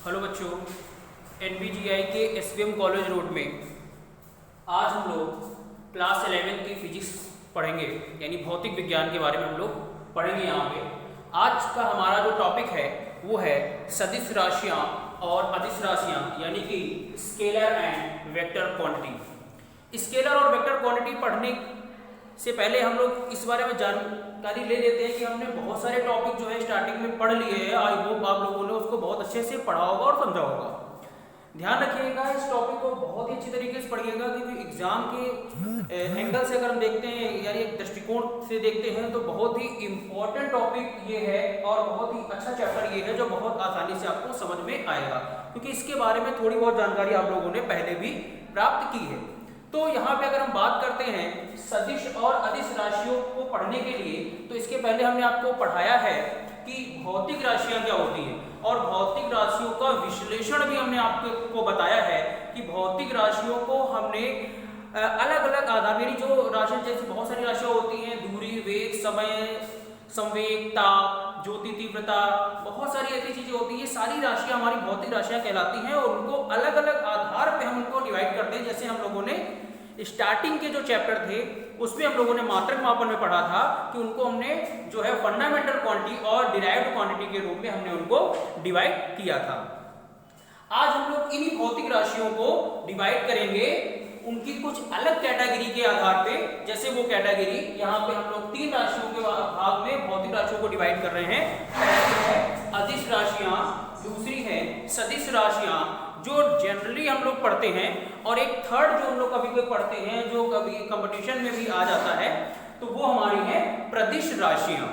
Hello बच्चों, NBGI के SBM college road में आज हम लोग क्लास 11 की फिजिक्स पढ़ेंगे, यानी भौतिक विज्ञान के बारे में हम लोग पढ़ेंगे। यहाँ पे आज का हमारा जो टॉपिक है वो है सदिश राशियाँ और अदिश राशियाँ, यानी कि scalar and vector quantity. Scalar और वेक्टर क्वांटिटी पढ़ने से पहले हम लोग इस बारे में जानकारी ले लेते हैं कि हमने बहुत सारे टॉपिक जो है स्टार्टिंग में पढ़ लिए हैं। आई होप आप लोगों ने उसको बहुत अच्छे से पढ़ा होगा और समझा होगा। ध्यान रखिएगा, इस टॉपिक को बहुत ही अच्छी तरीके से पढ़िएगा, क्योंकि एग्जाम के एंगल से अगर हम देखते हैं यानी एक दृष्टिकोण से देखते हैं तो बहुत ही इंपॉर्टेंट टॉपिक ये है और बहुत ही अच्छा चैप्टर ये है जो बहुत आसानी से आपको समझ में आएगा, क्योंकि इसके बारे में थोड़ी बहुत जानकारी आप लोगों ने पहले भी प्राप्त की है। तो यहाँ पे अगर हम बात करते हैं सदिश और अदिश राशियों को पढ़ने के लिए, तो इसके पहले हमने आपको पढ़ाया है कि भौतिक राशियां क्या होती हैं और भौतिक राशियों का विश्लेषण भी हमने आपको बताया है कि भौतिक राशियों को हमने अलग अलग आधार, मेरी जो राशियां जैसे बहुत सारी राशियां होती हैं, दूरी, वेग, समय, संवेग, ताप, ज्योति तीव्रता, बहुत सारी ऐसी चीजें होती हैं। सारी राशियां हमारी भौतिक राशियां कहलाती हैं और उनको अलग अलग आधार पे हम उनको डिवाइड करते हैं। जैसे हम लोगों ने स्टार्टिंग के जो चैप्टर थे उसमें हम लोगों ने मात्रक मापन में पढ़ा था कि उनको हमने जो है फंडामेंटल क्वांटिटी और डिराइव्ड क्वांटिटी के रूप में हमने उनको डिवाइड किया था। आज हम लोग इन्हीं भौतिक राशियों को डिवाइड करेंगे उनकी कुछ अलग कैटेगरी के आधार पे। जैसे वो कैटेगरी यहाँ पे हम लोग 3 राशियों के भाग में भौतिक राशियों को डिवाइड कर रहे हैं। पहली है अदिश राशियां, दूसरी है सदिश राशियां जो जनरली हम लोग पढ़ते हैं, और एक थर्ड जो हम लोग कभी कभी पढ़ते हैं जो कभी कंपटीशन में भी आ जाता है, तो वो हमारी है प्रदिश राशियां।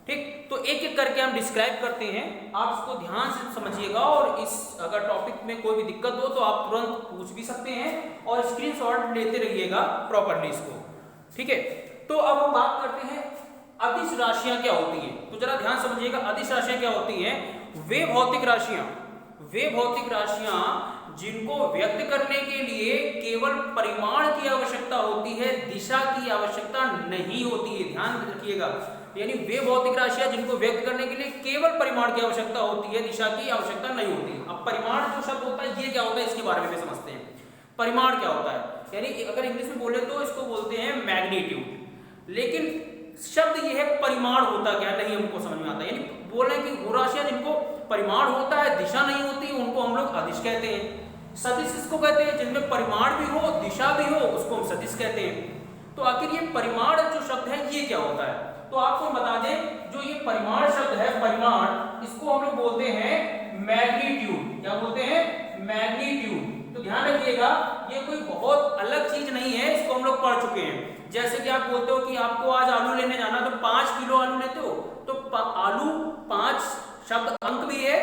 ठीक, तो एक एक करके हम डिस्क्राइब करते हैं, आप इसको ध्यान से समझिएगा और इस अगर टॉपिक में कोई भी दिक्कत हो तो आप तुरंत पूछ भी सकते हैं और स्क्रीनशॉट लेते रहिएगा प्रॉपरली इसको। ठीक है, तो अब हम बात करते हैं अदिश राशियां क्या होती हैं। तो जरा ध्यान समझिएगा, अदिश राशियां क्या होती हैं। वे भौतिक राशियां जिनको व्यक्त करने के लिए केवल परिमाण की आवश्यकता होती है, दिशा की आवश्यकता नहीं होती है। ध्यान रखिएगा, यानी वे भौतिक राशियां जिनको व्यक्त करने के लिए केवल परिमाण की आवश्यकता होती है, दिशा की आवश्यकता नहीं होती। अब परिमाण जो शब्द होता है ये क्या होता है, इसके बारे में भी समझते हैं। परिमाण क्या होता है, यानी अगर इंग्लिश में बोले तो इसको बोलते हैं मैग्नीट्यूड, लेकिन शब्द ये है परिमाण होता क्या नहीं हमको समझ में आता। यानी बोल रहे हैं कि वो राशियां जिनको परिमाण होता है, दिशा नहीं होती, उनको हम लोग अदिश कहते हैं। सदिश इसको कहते हैं जिनमें परिमाण भी हो, दिशा भी हो, उसको हम सदिश कहते हैं। तो आखिर ये परिमाण जो शब्द है ये क्या होता है, तो आपको बता दें जो ये परिमाण शब्द है, परिमाण, इसको हम लोग बोलते हैं मैग्नीट्यूड। क्या बोलते हैं, मैग्नीट्यूड। तो ध्यान रखिएगा, ये कोई बहुत अलग चीज नहीं है, इसको हम लोग पढ़ चुके हैं। जैसे कि आप बोलते हो कि आपको आज आलू लेने जाना, तो 5 किलो आलू लेते हो, तो आलू 5 शब्द अंक भी है,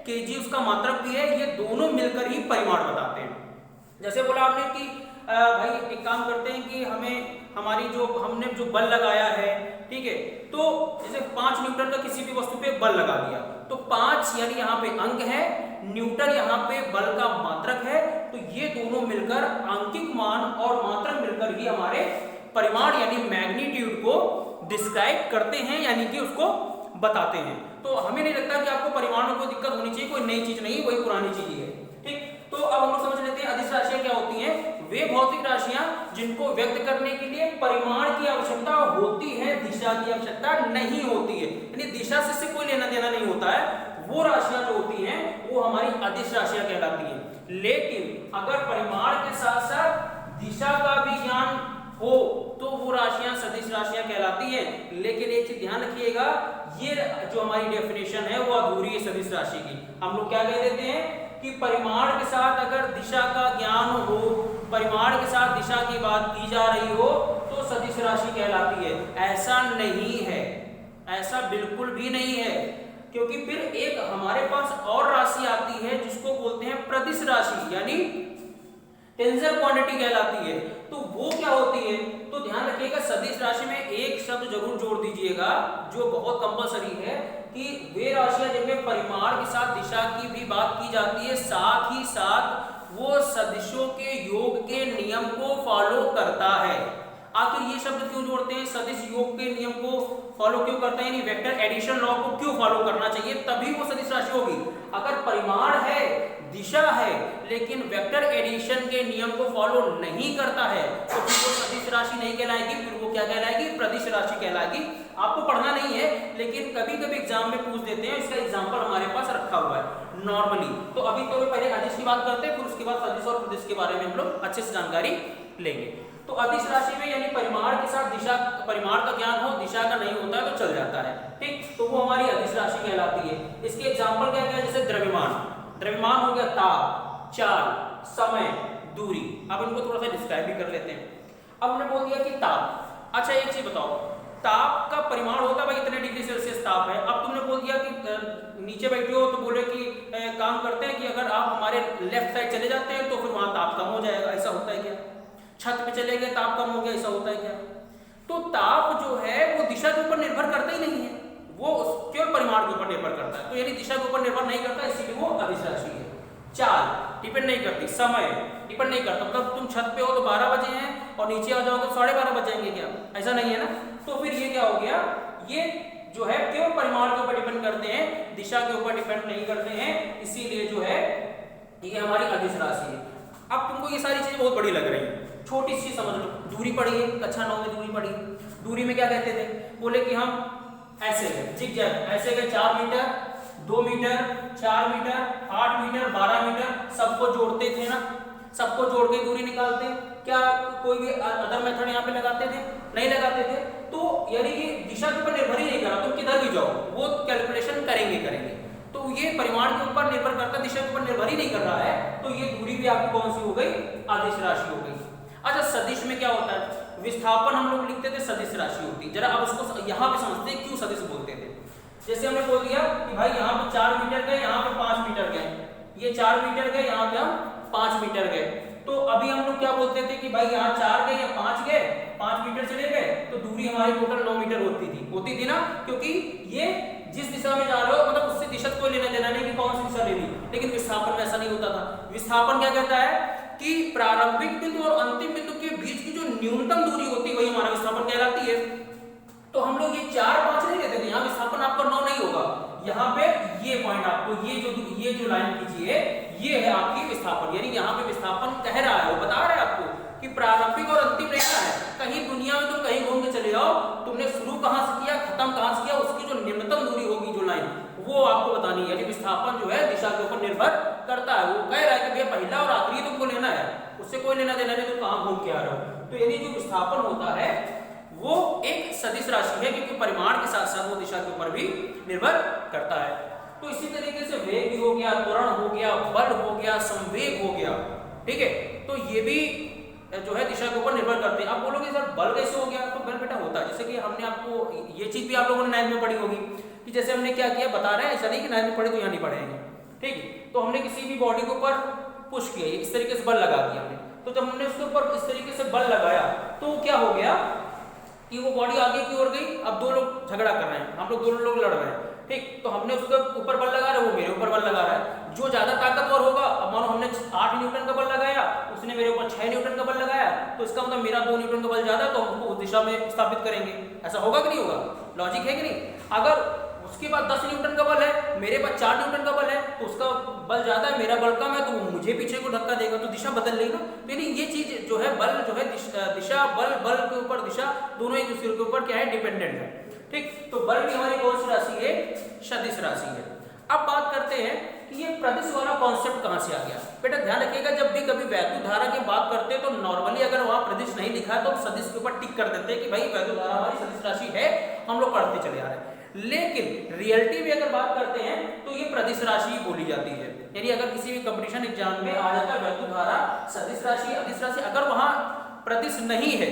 केजी उसका मात्रक भी है, ये दोनों मिलकर ही परिमाण बताते हैं। जैसे बोला आपने कि भाई एक काम करते हैं कि हमने जो बल लगाया है, ठीक है, तो जैसे 5 न्यूटन का किसी भी वस्तु पे बल लगा दिया, तो 5 यानी यहाँ पे अंक है, न्यूटन यहाँ पे बल का मात्रक है, तो ये दोनों मिलकर आंकिक मान और मात्रक मिलकर ही हमारे परिमाण यानी मैग्नीट्यूड को डिस्क्राइब करते हैं, यानी कि उसको बताते हैं। तो हमें नहीं लगता कि आपको परिमाण में कोई दिक्कत होनी चाहिए, कोई नई चीज नहीं, वही पुरानी चीज ही है। ठीक, तो अब हम लोग समझ लेते हैं अदिश राशियां क्या होती हैं। वे भौतिक राशियां जिनको व्यक्त करने के लिए परिमाण की आवश्यकता होती है, दिशा की आवश्यकता नहीं होती है, यानी दिशा से कोई लेना देना नहीं होता है, वो राशियां जो होती हैं वो हमारी अदिश राशियां कहलाती हैं। लेकिन अगर परिमाण के साथ साथ दिशा का भी ज्ञान हो तो वो राशियां सदिश राशियां कहलाती हैं। लेकिन एक चीज ध्यान रखिएगा, ये जो हमारी डेफिनेशन है वो अधूरी है सदिश राशि की। हम लोग क्या कह देते हैं कि परिमाण के साथ अगर दिशा का ज्ञान हो, परिमाण के साथ दिशा की बात की जा रही हो तो सदिश राशि कहलाती है। ऐसा नहीं है, ऐसा बिल्कुल भी नहीं है, क्योंकि फिर एक हमारे पास और राशि आती है जिसको बोलते हैं प्रदिश राशि, यानी टेंसर क्वांटिटी कहलाती है। तो वो क्या होती है, तो ध्यान रखिएगा, सदिश राशि में एक शब्द जरूर जोड़ दीजिएगा जो बहुत कंपलसरी है कि वे राशियां जिनमें परिमाण के साथ दिशा की भी बात की जाती है, साथ ही साथ वो सदिशों के योग के नियम को फॉलो करता है। आखिर ये शब्द क्यों जोड़ते हैं, सदिश योग के नियम को फॉलो क्यों करता है, यानी वेक्टर एडिशन लॉ को क्यों फॉलो करना चाहिए, तभी वो सदिश राशि होगी। अगर परिमाण है दिशा है लेकिन वेक्टर एडिशन के नियम को फॉलो नहीं करता है तो फिर वो सदिश राशि नहीं कहलाएगी, फिर वो क्या कहलाएगी, प्रदिश राशि कहलाएगी। आपको पढ़ना नहीं है लेकिन कभी कभी एग्जाम में पूछ देते हैं, इसका एग्जाम्पल हमारे पास रखा हुआ है नॉर्मली। तो अभी तो पहले अदिश की बात करते हैं, फिर उसके बाद सदिश और प्रदिश के बारे में हम लोग अच्छे से जानकारी लेंगे। तो अदिश राशि में यानी परिमाण के साथ दिशा, परिमाण का ज्ञान हो, दिशा का नहीं होता है तो चल जाता है, ठीक, तो वो हमारी अदिश राशि कहलाती है। इसके एग्जाम्पल क्या क्या, जैसे द्रव्यमान, द्रव्यमान हो गया ताप, चाल, समय, दूरी। अब इनको थोड़ा सा डिस्क्राइब भी कर लेते हैं। अब हमने बोल दिया कि ताप, अच्छा एक चीज बताओ, ताप का परिमाण होता है भाई इतने डिग्री सेल्सियस ताप है। अब तुमने बोल दिया कि नीचे बैठे हो तो बोले कि काम करते हैं कि अगर आप हमारे लेफ्ट साइड चले जाते हैं तो फिर वहां ताप कम हो जाएगा, ऐसा होता है क्या? छत पे चले गए ताप कम हो गया, ऐसा होता है क्या? तो ताप जो है वो दिशा के ऊपर निर्भर करता ही नहीं है, वो केवल परिमाण के ऊपर निर्भर करता है, तो यानी दिशा के ऊपर निर्भर नहीं करता, इसीलिए वो अदिश राशि है। चाल डिपेंड नहीं करती, समय डिपेंड नहीं करता, मतलब तुम छत पे हो तो 12 बजे हैं और नीचे आ जाओगे तो 12:30 बज जाएंगे क्या? ऐसा नहीं है ना। तो फिर ये क्या हो गया, ये जो है केवल परिमाण के ऊपर डिपेंड करते हैं, दिशा के ऊपर डिपेंड नहीं करते हैं, इसीलिए जो है ये हमारी अदिश राशि है। अब तुमको ये सारी चीजें बहुत बड़ी लग रही है, छोटी सी समझ लो। दूरी पढ़ी है, कक्षा 9 में दूरी पढ़ी। दूरी में क्या कहते थे, बोले कि हम ऐसे गए जिग-जैग, ऐसे गए 4 metre, 2 metre, 4 metre, 8 metre, 12 metre, सबको जोड़ते थे ना, सबको जोड़ के दूरी निकालते। क्या कोई भी अदर मेथड यहाँ पे लगाते थे? नहीं लगाते थे। तो यानी कि दिशा के ऊपर निर्भर ही नहीं करा, तुम किधर भी जाओ वो कैलकुलेशन करेंगे। तो ये परिमाण के ऊपर निर्भर करता, दिशा के ऊपर निर्भर ही नहीं कर रहा है, तो ये दूरी भी आपकी कौन सी हो गई, अदिश राशि हो गई। अच्छा सदिश में क्या होता है, विस्थापन हम लोग लिखते थे, सदिश राशि होती। जरा अब उसको यहाँ पे समझते हैं क्यों सदिश बोलते थे। जैसे हमने बोल दिया कि भाई यहाँ पे 4 मीटर गए, यहाँ पे 5 मीटर गए, ये 4 मीटर गए, यहाँ पे हम 5 मीटर गए। तो अभी हम लोग क्या बोलते थे कि भाई यहाँ 4 गए या 5 गए, 5 मीटर चले गए, तो दूरी हमारी टोटल 9 मीटर होती थी ना, क्योंकि ये जिस दिशा में जा रहे हो मतलब उससे दिशा कोई लेना देना नहीं कि कौन सी दिशा लेनी। लेकिन विस्थापन में ऐसा नहीं होता था। विस्थापन क्या कहता है कि प्रारंभिक बिंदु और अंतिम बिंदु के बीच की जो न्यूनतम दूरी होती है वही हमारा विस्थापन कहलाती है। तो हम लोग ये 4-5 नहीं लेते थे, यहाँ विस्थापन आपका 9 नहीं होगा, यहाँ पे ये पॉइंट आपको ये जो लाइन खींची है ये है आपकी विस्थापन, यानी यहाँ पे विस्थापन कह रहा है, वो बता रहा है आपको कि प्रारंभिक और अंतिम रेखा है। कहीं दुनिया में तुम कहीं घूम के चले जाओ, तुमने शुरू कहाँ से किया, खत्म कहाँ से किया, उसकी जो निम्नतम दूरी होगी जो लाइन, वो आपको बतानी है। यानी विस्थापन जो है दिशा के ऊपर निर्भर करता है। वो कह रहा है कि भैया पहला और आखिरी तुमको लेना है, उससे कोई लेना देना नहीं, तुम कहाँ घूम के आ रहे हो। तो यानी जो विस्थापन होता है वो एक सदिश राशि है, क्योंकि परिमाण के साथ साथ वो दिशा के ऊपर भी निर्भर करता है। तो इसी तरीके से वेग भी हो गया, त्वरण हो गया, बल हो गया, संवेग हो गया, ठीक है, तो ये भी जो है दिशा के ऊपर निर्भर करते हैं। आप बोलोगे सर बल कैसे हो गया, तो बल बेटा होता है, जैसे कि हमने आपको ये चीज भी आप लोगों ने 9th में पढ़ी होगी कि जैसे हमने क्या किया बता रहे हैं, ऐसा नहीं कि 9th में पढ़े तो यहाँ नहीं पढ़ेंगे, ठीक है। तो हमने किसी भी बॉडी के ऊपर पुश किया, इस तरीके से बल लगा दिया हमने, तो जब हमने उसके ऊपर इस तरीके से बल लगाया तो क्या हो गया कि वो बॉडी आगे की ओर गई। अब 2 लोग झगड़ा कर रहे हैं, हम लोग 2 लोग लड़ रहे हैं, ठीक, तो हमने उसके ऊपर बल लगा रहे, वो मेरे ऊपर बल लगा रहा है। जो ज्यादा ताकतवर होगा, अब मानो हमने 8 न्यूटन का बल लगाया, उसने मेरे ऊपर 6 न्यूटन का बल लगाया, तो इसका मतलब मेरा 2 न्यूटन का बल ज्यादा है, तो हम उसको उस दिशा में स्थापित करेंगे। ऐसा होगा कि नहीं होगा, लॉजिक है कि नहीं। अगर उसके बाद 10 न्यूटन का बल है, मेरे पास 4 न्यूटन का बल है, तो उसका बल ज्यादा है, मेरा बल कम है, तो वो मुझे पीछे को धक्का देगा, तो दिशा बदल लेगी ना। तो यानी ये चीज जो है बल जो है दिशा, बल के ऊपर दिशा, दोनों एक दूसरे के ऊपर क्या है, डिपेंडेंट है, ठीक। तो बल भी हमारी कौन सी राशि है, सदिश राशि है। अब बात करते हैं कि ये प्रदिश वाला कॉन्सेप्ट कहां से आ गया। बेटा ध्यान रखिएगा, जब भी कभी वैद्युत धारा की बात करते हैं तो नॉर्मली अगर वहां प्रदिश नहीं लिखा है तो हम सदिश के ऊपर टिक कर देते हैं कि भाई वैद्युत धारा हमारी सदिश राशि है, हम लोग पढ़ते चले आ रहे हैं। लेकिन रियलिटी में अगर बात करते हैं तो ये प्रदिश राशि बोली जाती है। यानी अगर किसी भी कंपटीशन एग्जाम में आ जाता है वैद्युत धारा सदिश राशि, अदिश राशि, अगर वहां प्रदिश नहीं है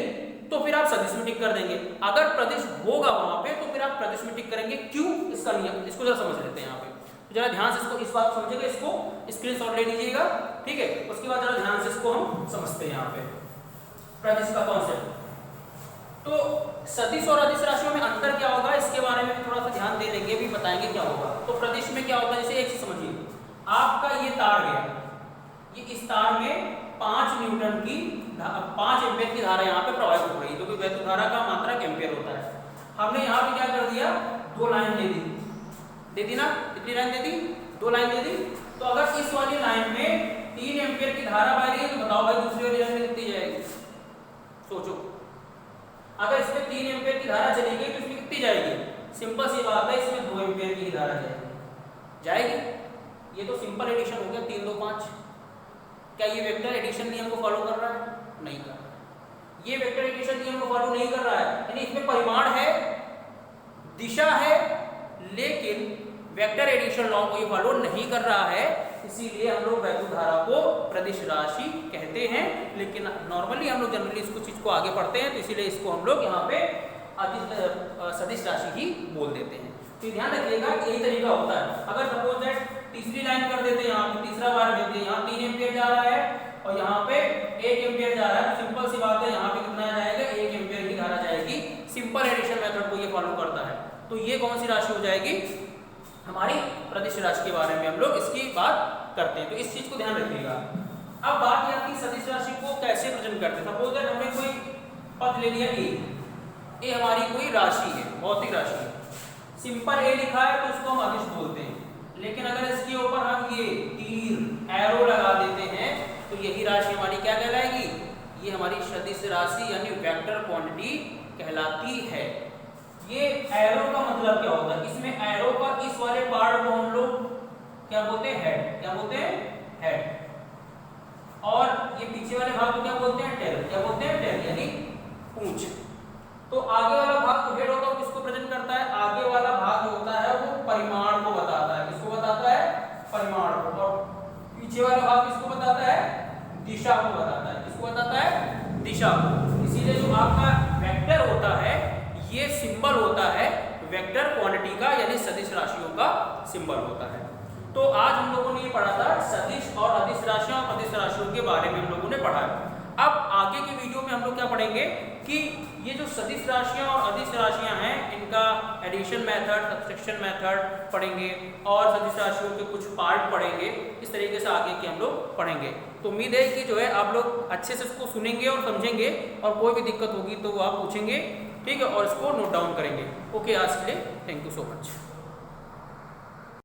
तो फिर आप सदिश में टिक कर देंगे, अगर प्रदिश होगा वहां पे तो फिर आप प्रदिश में टिक करेंगे। क्यों, इसका नियम, इसको जरा समझ लेते हैं यहाँ पे, तो जरा ध्यान से इसको, इस बात समझिएगा, इसको स्क्रीनशॉट ले लीजिएगा, ठीक है। उसके बाद जरा ध्यान से इसको हम समझते हैं यहाँ पे प्रदिश का कॉन्सेप्ट। तो सदिश और अदिश राशियों में अंतर क्या होगा, इसके बारे में थोड़ा सा ध्यान दे देंगे, भी बताएंगे क्या होगा। तो प्रदिश में क्या होता है, जैसे एक चीज समझिए, आपका ये तार गया, ये इस तार में 5 न्यूटन की 5 एम्पियर की धारा यहाँ पे प्रवाहित हो रही है, क्योंकि वैद्युत धारा का मात्रा एम्पियर होता है। हमने यहाँ पे क्या कर दिया, 2 लाइन दे दी ना, कितनी लाइन दे दी, 2 लाइन दे दी। तो अगर इस वाली लाइन में ये तो सिंपल एडिशन हो गया 3 2 5। क्या ये वेक्टर एडिशन नियम को फॉलो कर रहा है? नहीं कर रहा है। ये वेक्टर एडिशन नियम को फॉलो नहीं कर रहा है, यानी इसमें परिमाण है, दिशा है, लेकिन वेक्टर एडिशन लॉ को ये फॉलो नहीं कर रहा है। इसीलिए हम लोग वैद्युत धारा को प्रदिश राशि कहते हैं, लेकिन नॉर्मली हम लोग जनरली इसको चीज को आगे पढ़ते हैं, तो इसीलिए इसको हम लोग यहाँ पे सदिश राशि ही बोल देते हैं। तो ध्यान रखिएगा कि यही तरीका होता है। अगर सपोज दैट तीसरी लाइन कर देते हैं, यहाँ पे तीसरा बार देते हैं, यहाँ 3 एम्पियर जा रहा है और यहाँ पे 1 एम्पियर जा रहा है, तो सिंपल सी बात है यहाँ पे कितना जाएगा, 1 एम्पियर की धारा जाएगी। सिंपल एडिशन मेथड को ये फॉलो करता है। तो ये कौन सी राशि हो जाएगी? हमारी प्रदिश राशि के बारे में हम लोग इसकी बात करते हैं, तो इस चीज को ध्यान रखिएगा। अब बात यह कि सदिश राशि को कैसे प्रेजेंट करते हैं। सपोज दैट हमने कोई पद ले लिया ए, ये हमारी कोई राशि है, भौतिक राशि है, सिंपल ए लिखा है तो उसको हम अदिश बोलते हैं। लेकिन अगर इसके ऊपर हम ये तीर एरो लगा देते हैं तो यही राशि हमारी क्या कहलाएगी? ये हमारी सदिश राशि यानी वेक्टर क्वांटिटी कहलाती है। ये एरो का मतलब क्या होता है? इसमें एरो का इस वाले पार्ट को हम लोग क्या बोलते हैं? हेड। क्या बोलते हैं? हेड। और ये पीछे वाले भाग को क्या बोलते हैं? टेल। क्या बोलते हैं? टेल यानी पूंछ। तो आगे वाला भाग जो हेड होता है किसको प्रेजेंट करता है? आगे वाला भाग जो होता है वो परिमाण को बताता है। किसको बताता है? परिमाण को। और पीछे वाला भाग किसको बताता है? दिशा को बताता है। किसको बताता है? दिशा को। इसीलिए जो आपका वेक्टर होता है ये सिंबल होता है वेक्टर क्वांटिटी का, यानी सदिश राशियों का सिंबल होता है। तो आज हम लोगों ने ये पढ़ा था सदिश और अदिश राशियों और अदिश राशियों के बारे में हम लोगों ने पढ़ा है। अब आगे के वीडियो में हम लोग क्या पढ़ेंगे कि ये जो सदिश राशियां और अदिश राशियां हैं इनका एडिशन मेथड, सब्ट्रैक्शन मेथड पढ़ेंगे और सदिश राशियों के कुछ पार्ट पढ़ेंगे। इस तरीके से आगे के हम लोग पढ़ेंगे। तो उम्मीद है कि जो है आप लोग अच्छे से इसको सुनेंगे और समझेंगे, और कोई भी दिक्कत होगी तो वो आप पूछेंगे, ठीक है, और इसको नोट डाउन करेंगे। ओके, आज के लिए थैंक यू सो मच।